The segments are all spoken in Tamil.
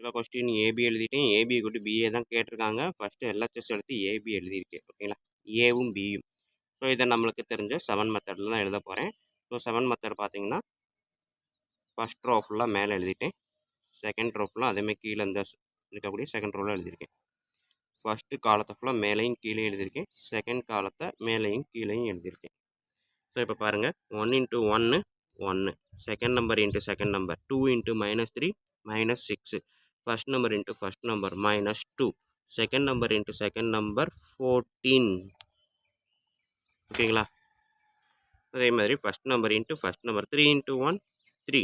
ஆக்சுவலாக கொஸ்டின் ஏபி எழுதிட்டேன். ஏபி = பிஏ தான் கேட்டிருக்காங்க. ஃபஸ்ட்டு எல்ஹெச்எஸ் எடுத்து ஏபி எழுதியிருக்கேன். ஓகேங்களா, ஏவும் பியும். ஸோ இதை நம்மளுக்கு தெரிஞ்ச 7 மெத்தடில் தான் எழுத போகிறேன். ஸோ 7 மெத்தட் பார்த்தீங்கன்னா ஃபஸ்ட் ரோ ஃபுல்லாக மேலே எழுதிட்டேன். செகண்ட் ரோ ஃபுல்லாக அதேமாதிரி கீழே இந்த இருக்கக்கூடிய செகண்ட் ரோவில் எழுதியிருக்கேன். ஃபஸ்ட்டு காலத்தை ஃபுல்லாக மேலேயும் கீழே எழுதியிருக்கேன். செகண்ட் காலத்தை மேலேயும் கீழேயும் எழுதியிருக்கேன். ஸோ இப்போ பாருங்கள், 1 × 1 1, second number into second number 2 × -3 -6, first number into first number -2, second number into second number 14. ஓகேங்களா, அதே மாதிரி first number into first number 3 × 1 3,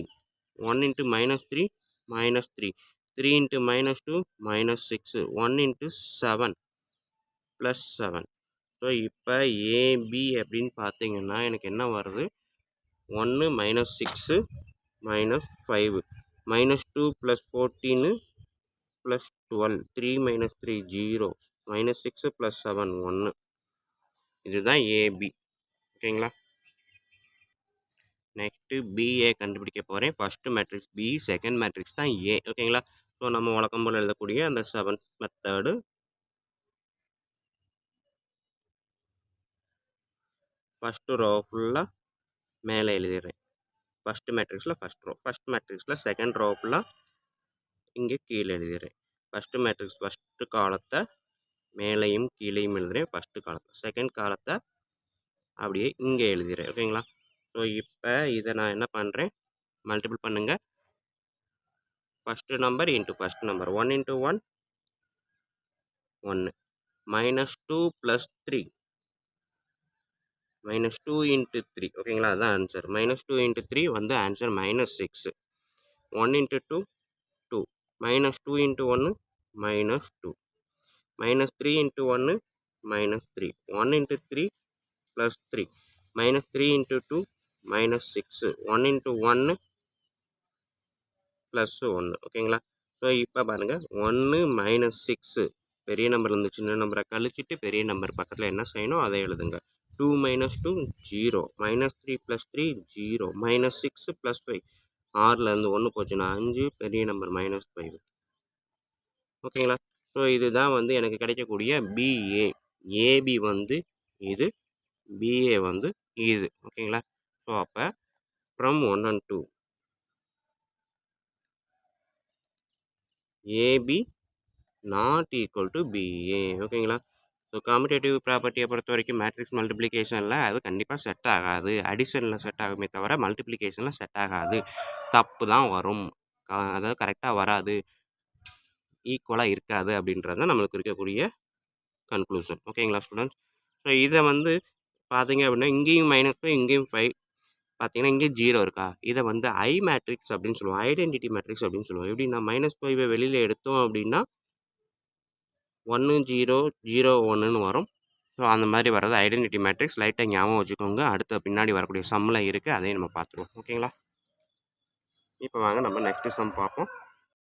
1 × -3 -3, 3 × -2 -6, 1 × 7 +7. So இப்போ ஏபி அப்படின்னு பார்த்தீங்கன்னா எனக்கு என்ன வருது, 1 -6 -5, -2 + 14 + 12, 3 - 3 0, -6 + 7 1. இதுதான் ஏபி. ஓகேங்களா, நெக்ஸ்ட்டு பிஏ கண்டுபிடிக்க போகிறேன். First matrix B, second matrix தான் ஏ. ஓகேங்களா, ஸோ நம்ம வழக்கம் போல் எழுதக்கூடிய அந்த 7th மெத்தடு. ஃபஸ்ட்டு ரோ ஃபுல்லாக மேலே எழுதிடுறேன். ஃபஸ்ட்டு மேட்ரிக்ஸில் ஃபஸ்ட் ரோ, ஃபஸ்ட் மேட்ரிக்ஸில் செகண்ட் ரோ ஃபுல்லாக இங்கே கீழே எழுதிடுறேன். ஃபஸ்ட்டு மேட்ரிக்ஸ் ஃபஸ்ட்டு காலத்தை மேலேயும் கீழேயும் எழுதுகிறேன். ஃபஸ்ட்டு காலத்தை, செகண்ட் காலத்தை அப்படியே இங்கே எழுதிடுறேன். ஓகேங்களா, ஸோ இப்போ இதை நான் என்ன பண்ணுறேன், மல்டிபிள் பண்ணுங்கள். First number into first number 1 × 1 1, -2 + 3, -2 × 3. ஓகேங்களா, அதுதான் ஆன்சர். -2 × 3 வந்து ஆன்சர் -6. 1 × 2 2, -2 × 1 -2, -3 × 1 -3, 1 × 3 + 3, -3 × 2 -6, 1 × 1 +1. ஓகேங்களா, ஸோ இப்போ பாருங்கள், 1 -6 பெரிய நம்பர்லேருந்து சின்ன நம்பரை கழிச்சிட்டு பெரிய நம்பர் பக்கத்தில் என்ன செய்யணும் அதை எழுதுங்க. 2 - 2 0, -3 + 3 0, -6 + 5, 6லேருந்து 1 போச்சுன்னா 5, பெரிய நம்பர் -5. ஓகேங்களா, ஸோ இதுதான் வந்து எனக்கு கிடைக்கக்கூடிய பிஏ. ஏபி வந்து இது, பிஏ வந்து இது. ஓகேங்களா, ஸோ அப்போ from 1 and 2 A B not equal to B A. ஓகேங்களா, ஸோ கம்யூட்டேட்டிவ் ப்ராப்பர்ட்டியை பொறுத்த வரைக்கும் மேட்ரிக்ஸ் மல்டிப்ளிகேஷனில் அது கண்டிப்பாக செட் ஆகாது. அடிஷனில் செட் ஆகுமே தவிர மல்டிப்ளிகேஷனில் செட் ஆகாது. தப்பு தான் வரும், அதாவது கரெக்டாக வராது, ஈக்குவலாக இருக்காது அப்படின்றது தான் நம்மளுக்கு இருக்கக்கூடிய கன்க்ளூஷன். ஓகேங்களா ஸ்டூடெண்ட்ஸ், ஸோ இதை வந்து பார்த்தீங்க அப்படின்னா இங்கேயும் -5 இங்கேயும் 5 பார்த்தீங்கன்னா இங்கே 0 இருக்கா, இதை வந்து ஐ மேட்ரிக்ஸ் அப்படின்னு சொல்லுவோம், ஐடென்டிட்டி மேட்ரிக்ஸ் அப்படின்னு சொல்லுவோம். எப்படின்னா -5 வெளியில் எடுத்தோம் அப்படின்னா 1 0 0 1ன்னு வரும். ஸோ அந்த மாதிரி வர்றது ஐடென்டிட்டி மேட்ரிக்ஸ். லைட்டாக ஞாபகம் வச்சுக்கோங்க, அடுத்த பின்னாடி வரக்கூடிய சம்மில் இருக்குது, அதையும் நம்ம பார்த்துருவோம். ஓகேங்களா, இப்போ வாங்க நம்ம நெக்ஸ்ட் சம் பார்ப்போம்.